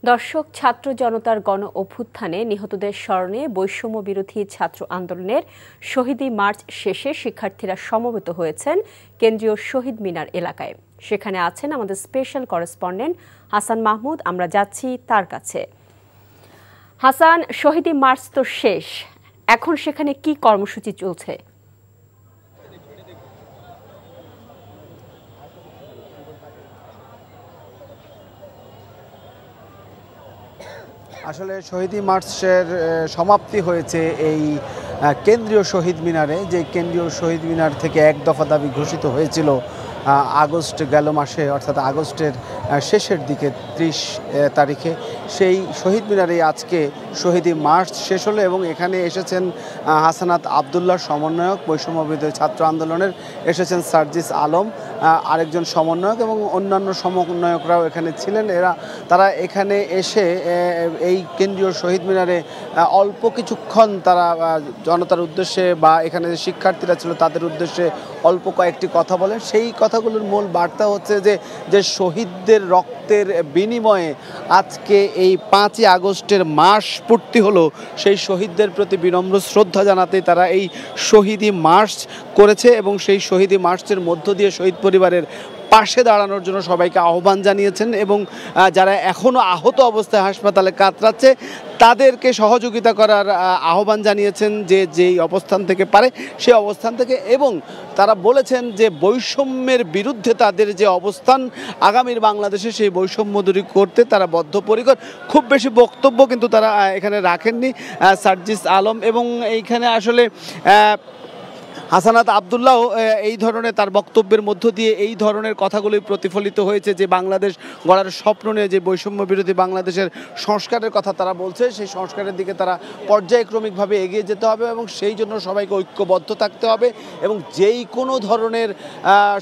দর্শক, ছাত্র জনতার গণ অভ্যুত্থানে নিহতদের স্মরণে বৈষম্য বিরোধী ছাত্র আন্দোলনের শহীদি মার্চ শেষে শিক্ষার্থীরা সমবেত হয়েছেন কেন্দ্রীয় শহীদ মিনার এলাকায়। সেখানে আছেন আমাদের স্পেশাল করেসপন্ডেন্ট হাসান মাহমুদ। আমরা যাচ্ছি তার কাছে। হাসান, শহীদি মার্চ তো শেষ, এখন সেখানে কি কর্মসূচি চলছে? আসলে শহীদি মার্চের সমাপ্তি হয়েছে এই কেন্দ্রীয় শহীদ মিনারে, যে কেন্দ্রীয় শহীদ মিনার থেকে এক দফা দাবি ঘোষিত হয়েছিল আগস্ট গেল মাসে, অর্থাৎ আগস্টের শেষের দিকে 30 তারিখে। সেই শহীদ মিনারে আজকে শহীদি মার্চ শেষ হলো এবং এখানে এসেছেন হাসানাত আবদুল্লাহ সমন্বয়ক, বৈষম্য বিরোধী ছাত্র আন্দোলনের, এসেছেন সার্জিস আলম আরেকজন সমন্বয়ক, এবং অন্যান্য সমন্বয়করাও এখানে ছিলেন। তারা এখানে এসে এই কেন্দ্রীয় শহীদ মিনারে অল্প কিছুক্ষণ তারা জনতার উদ্দেশ্যে বা এখানে যে শিক্ষার্থীরা ছিল তাদের উদ্দেশ্যে অল্প কয়েকটি কথা বলেন। সেই কথাগুলোর মূল বার্তা হচ্ছে যে শহীদদের রক্তের বিনিময়ে আজকে এই 5ই আগস্টের মাস পূর্তি হলো, সেই শহীদদের প্রতি বিনম্র শ্রদ্ধা জানাতেই তারা এই শহীদি মার্চ করেছে এবং সেই শহীদি মার্চের মধ্য দিয়ে শহীদ পরিবারের পাশে দাঁড়ানোর জন্য সবাইকে আহ্বান জানিয়েছেন এবং যারা এখনও আহত অবস্থায় হাসপাতালে কাতরাচ্ছে তাদেরকে সহযোগিতা করার আহ্বান জানিয়েছেন, যেই অবস্থান থেকে পারে সেই অবস্থান থেকে। এবং তারা বলেছেন যে বৈষম্যের বিরুদ্ধে তাদের যে অবস্থান, আগামীর বাংলাদেশে সেই বৈষম্য দূর করতে তারা বদ্ধপরিকর। খুব বেশি বক্তব্য কিন্তু তারা এখানে রাখেননি সার্জিস আলম, এবং এইখানে আসলে হাসানাত আবদুল্লাহ এই ধরনের তার বক্তব্যের মধ্য দিয়ে এই ধরনের কথাগুলোই প্রতিফলিত হয়েছে, যে বাংলাদেশ গড়ার স্বপ্ন নিয়ে যে বৈষম্য বিরোধী বাংলাদেশের সংস্কারের কথা তারা বলছে, সেই সংস্কারের দিকে তারা পর্যায়ক্রমিকভাবে এগিয়ে যেতে হবে এবং সেই জন্য সবাইকে ঐক্যবদ্ধ থাকতে হবে এবং যেই কোনো ধরনের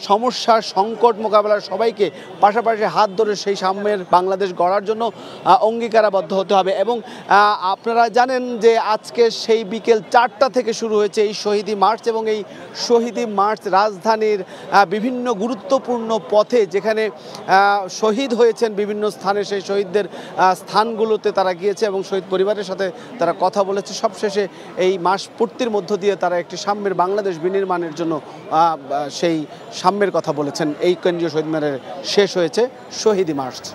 সমস্যার সংকট মোকাবেলার সবাইকে পাশাপাশি হাত ধরে সেই সাম্যের বাংলাদেশ গড়ার জন্য অঙ্গীকারাবদ্ধ হতে হবে। এবং আপনারা জানেন যে আজকে সেই বিকেল 4টা থেকে শুরু হয়েছে এই শহীদি মার্চ, এবং এই শহীদি মার্চ রাজধানীর বিভিন্ন গুরুত্বপূর্ণ পথে যেখানে শহীদ হয়েছেন বিভিন্ন স্থানে, সেই শহীদদের স্থানগুলোতে তারা গিয়েছে এবং শহীদ পরিবারের সাথে তারা কথা বলেছে। সবশেষে এই মাস পূর্তির মধ্য দিয়ে তারা একটি সাম্যের বাংলাদেশ বিনির্মাণের জন্য সেই সাম্যের কথা বলেছেন। এই কেন্দ্রীয় শহীদ মিনারে শেষ হয়েছে শহীদি মার্চ।